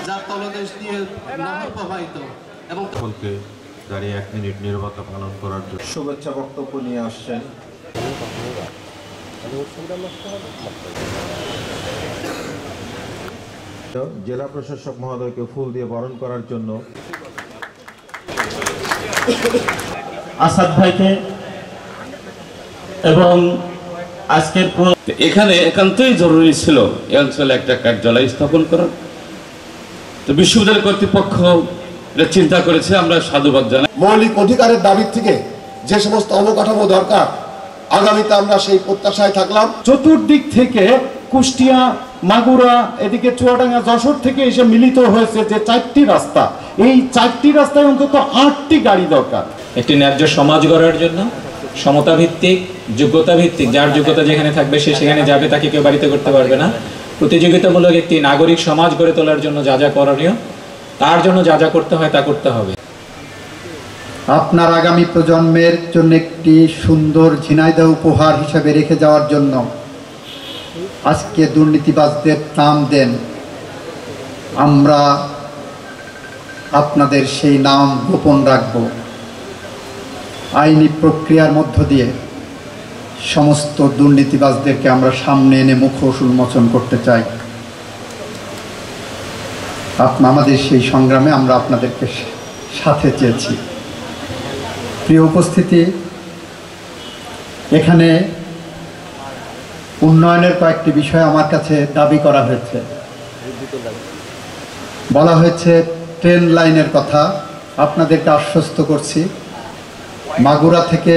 যার তলদেশ দিয়ে নহর প্রবাহিত এবং সকলকে দাঁড়িয়ে 1 মিনিট নীরবতা পালন করার জন্য শুভেচ্ছা বক্তব্য নিয়ে আসছেন। জেলা প্রশাসক মহোদয়কে ফুল দিয়ে বরণ করার জন্য আসাদ ভাইকে এবং আজকের এখানে একান্তই জরুরি ছিল এই অঞ্চলে একটা কার্যালয় স্থাপন করা। তো বিশ্ববিদ্যালয় কর্তৃপক্ষ এটা চিন্তা করেছে, আমরা সাধুবাদ জানাই। মৌলিক অধিকারের দাবি থেকে যে সমস্ত অবকাঠামো দরকার আগামীতে আমরা সেই প্রত্যাশায় থাকলাম। চতুর্দিক থেকে কুষ্টিয়া, মাগুরা, এদিকে চুয়াডাঙ্গা, যশোর থেকে এসে মিলিত হয়েছে যে 4টি রাস্তা, এই 4টি রাস্তায় অন্তত 8টি গাড়ি দরকার। একটি ন্যায্য সমাজ গড়ার জন্য সমতা ভিত্তিক, যোগ্যতা ভিত্তিক, যার যোগ্যতা যেখানে থাকবে সে সেখানে যাবে, তাকে কেউ বাড়িতে করতে পারবে না। প্রতিযোগিতামূলক একটি নাগরিক সমাজ গড়ে তোলার জন্য যা যা করণীয়, তার জন্য যা যা করতে হয় তা করতে হবে। আপনার আগামী প্রজন্মের জন্য একটি সুন্দর ঝিনাইদহ উপহার হিসেবে রেখে যাওয়ার জন্য আজকে দুর্নীতিবাজদের নাম দেন। আমরা আপনাদের সেই নাম গোপন রাখব। আইনি প্রক্রিয়ার মধ্য দিয়ে সমস্ত দুর্নীতিবাজদেরকে আমরা সামনে এনে মুখোশ উন্মোচন করতে চাই। আমাদের সেই সংগ্রামে আমরা আপনাদেরকে সাথে চেয়েছি। প্রিয় উপস্থিতি, এখানে উন্নয়নের কয়েকটি বিষয় আমার কাছে দাবি করা হয়েছে। বলা হয়েছে ট্রেন লাইনের কথা। আপনাদেরকে আশ্বস্ত করছি, মাগুরা থেকে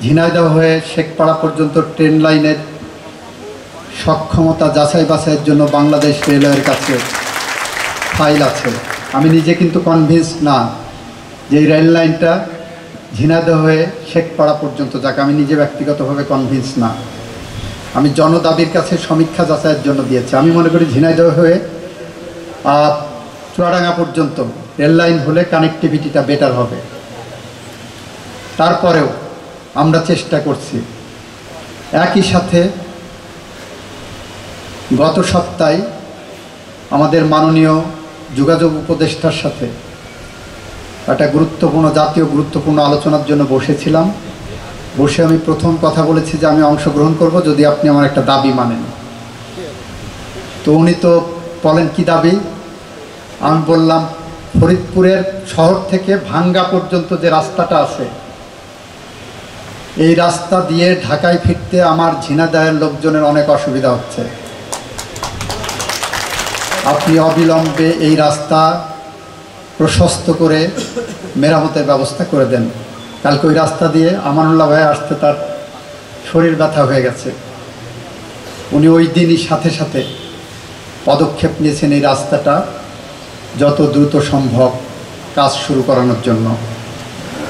ঝিনাইদহ হয়ে শেখপাড়া পর্যন্ত ট্রেন লাইনের সক্ষমতা যাচাই বাছাইয়ের জন্য বাংলাদেশ রেলওয়ের কাছে ফাইল আছে। আমি নিজে কিন্তু কনভিন্স না যে এই রেল লাইনটা ঝিনাইদহ হয়ে শেখপাড়া পর্যন্ত যাক, আমি নিজে ব্যক্তিগতভাবে কনভিন্স না। আমি জনদাবির কাছে সমীক্ষা যাচাইয়ের জন্য দিয়েছি। আমি মনে করি ঝিনাইদহ হয়ে চুয়াডাঙ্গা পর্যন্ত রেল লাইন হলে কানেক্টিভিটিটা বেটার হবে। তারপরেও আমরা চেষ্টা করছি। একই সাথে গত সপ্তাহে আমাদের মাননীয় যোগাযোগ উপদেষ্টার সাথে একটা জাতীয় গুরুত্বপূর্ণ আলোচনার জন্য বসেছিলাম। বসে আমি প্রথম কথা বলেছি যে আমি অংশগ্রহণ করব যদি আপনি আমার একটা দাবি মানেন। তো উনি তো বলেন কি দাবি? আমি বললাম ফরিদপুরের শহর থেকে ভাঙ্গা পর্যন্ত যে রাস্তাটা আছে, এই রাস্তা দিয়ে ঢাকায় ফিরতে আমার ঝিনাইদহের লোকজনের অনেক অসুবিধা হচ্ছে। আপনি অবিলম্বে এই রাস্তা প্রশস্ত করে মেরামতের ব্যবস্থা করে দেন। কালকে ওই রাস্তা দিয়ে আমানুল্লাহ ভাই আসতে তার শরীর ব্যথা হয়ে গেছে। উনি ওই দিনই সাথে সাথে পদক্ষেপ নিয়েছেন এই রাস্তাটা যত দ্রুত সম্ভব কাজ শুরু করানোর জন্য।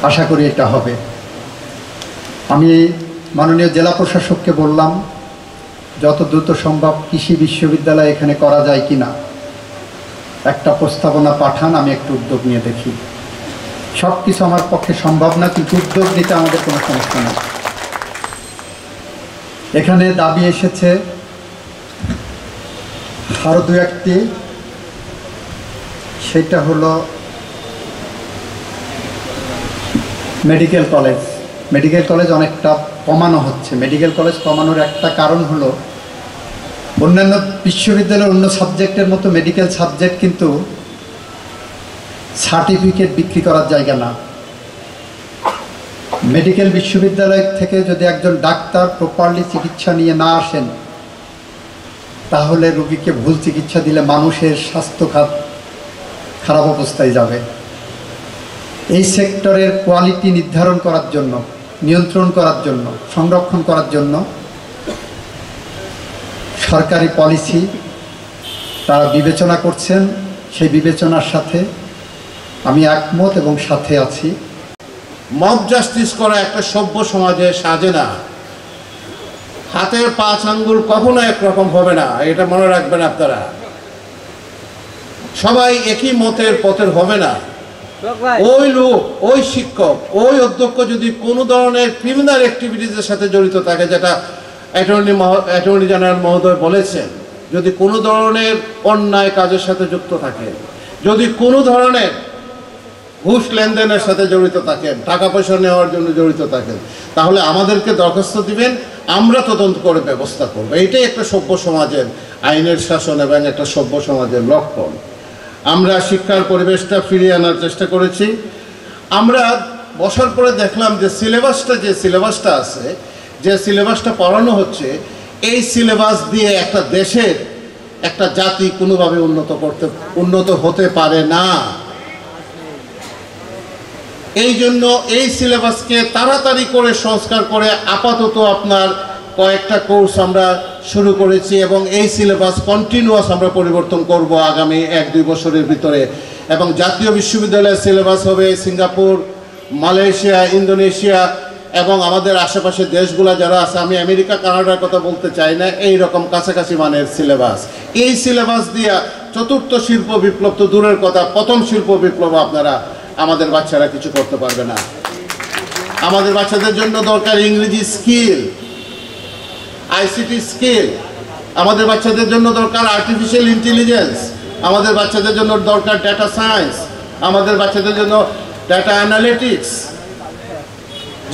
আশা করি এটা হবে। আমি মাননীয় জেলা প্রশাসককে বললাম যত দ্রুত সম্ভব কৃষি বিশ্ববিদ্যালয় এখানে করা যায় কি না একটা প্রস্তাবনা পাঠান, আমি একটু উদ্যোগ নিয়ে দেখি। সব কিছু আমার পক্ষে সম্ভব না, কিন্তু উদ্যোগ নিতে আমাদের কোনো সমস্যা নেই। এখানে দাবি এসেছে আরও দু একটি, সেটা হলো মেডিকেল কলেজ। মেডিকেল কলেজ অনেকটা কমানো হচ্ছে। মেডিকেল কলেজ কমানোর একটা কারণ হলো অন্যান্য বিশ্ববিদ্যালয়ের অন্য সাবজেক্টের মতো মেডিকেল সাবজেক্ট কিন্তু সার্টিফিকেট বিক্রি করার জায়গা না। মেডিকেল বিশ্ববিদ্যালয় থেকে যদি একজন ডাক্তার প্রপারলি চিকিৎসা নিয়ে না আসেন, তাহলে রোগীকে ভুল চিকিৎসা দিলে মানুষের স্বাস্থ্য খাত খারাপ অবস্থায় যাবে। এই সেক্টরের কোয়ালিটি নির্ধারণ করার জন্য, নিয়ন্ত্রণ করার জন্য, সংরক্ষণ করার জন্য সরকারি পলিসি তারা বিবেচনা করছেন। সেই বিবেচনার সাথে আমি একমত এবং সাথে আছি। মব জাস্টিস করা একটা সভ্য সমাজে সাজে না। হাতের 5 আঙ্গুল কখনো একরকম হবে না, এটা মনে রাখবেন আপনারা। সবাই একই মতের পথের হবে না। ওই লোক, ওই শিক্ষক, ওই অধ্যক্ষ যদি কোনো ধরনের ক্রিমিনাল অ্যাক্টিভিটিসের সাথে জড়িত থাকে, যেটা অ্যাটর্নি জেনারেল মহোদয় বলেছেন, যদি কোনো ধরনের অন্যায় কাজের সাথে যুক্ত থাকেন, যদি কোনো ধরনের ঘুষ লেনদেনের সাথে জড়িত থাকেন, টাকা পয়সা নেওয়ার জন্য জড়িত থাকেন, তাহলে আমাদেরকে দরখাস্ত দিবেন, আমরা তদন্ত করে ব্যবস্থা করব। এইটাই একটা সভ্য সমাজের আইনের শাসন এবং একটা সভ্য সমাজের লক্ষণ। আমরা শিক্ষার পরিবেশটা ফিরিয়ে আনার চেষ্টা করেছি। আমরা বসার পরে দেখলাম যে সিলেবাসটা আছে, যে সিলেবাসটা পড়ানো হচ্ছে, এই সিলেবাস দিয়ে একটা দেশের, একটা জাতি কোনোভাবে উন্নত হতে পারে না। এই জন্য এই সিলেবাসকে তাড়াতাড়ি করে সংস্কার করে আপাতত আপনার কয়েকটা কোর্স আমরা শুরু করেছি এবং এই সিলেবাস কন্টিনিউয়াস আমরা পরিবর্তন করব আগামী 1-2 বছরের ভিতরে। এবং জাতীয় বিশ্ববিদ্যালয়ের সিলেবাস হবে সিঙ্গাপুর, মালয়েশিয়া, ইন্দোনেশিয়া এবং আমাদের আশেপাশের দেশগুলো যারা আছে, আমি আমেরিকা কানাডার কথা বলতে চাই না, এই রকম কাছাকাছি মানের সিলেবাস। এই সিলেবাস দিয়ে চতুর্থ শিল্প বিপ্লব তো দূরের কথা, প্রথম শিল্প বিপ্লব আপনারা আমাদের বাচ্চারা কিছু করতে পারবে না। আমাদের বাচ্চাদের জন্য দরকার ইংরেজি স্কিল, আইসিটি স্কিল, আমাদের বাচ্চাদের জন্য দরকার আর্টিফিশিয়াল ইন্টেলিজেন্স, আমাদের বাচ্চাদের জন্য দরকার ডেটা সায়েন্স, আমাদের বাচ্চাদের জন্য ডেটা অ্যানালিটিক্স।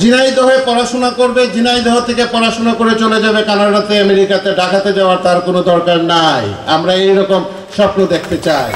ঝিনাইদহে পড়াশোনা করবে, ঝিনাইদহ থেকে পড়াশোনা করে চলে যাবে কানাডাতে, আমেরিকাতে, ঢাকাতে যাওয়ার তার কোনো দরকার নাই। আমরা এইরকম স্বপ্ন দেখতে চাই।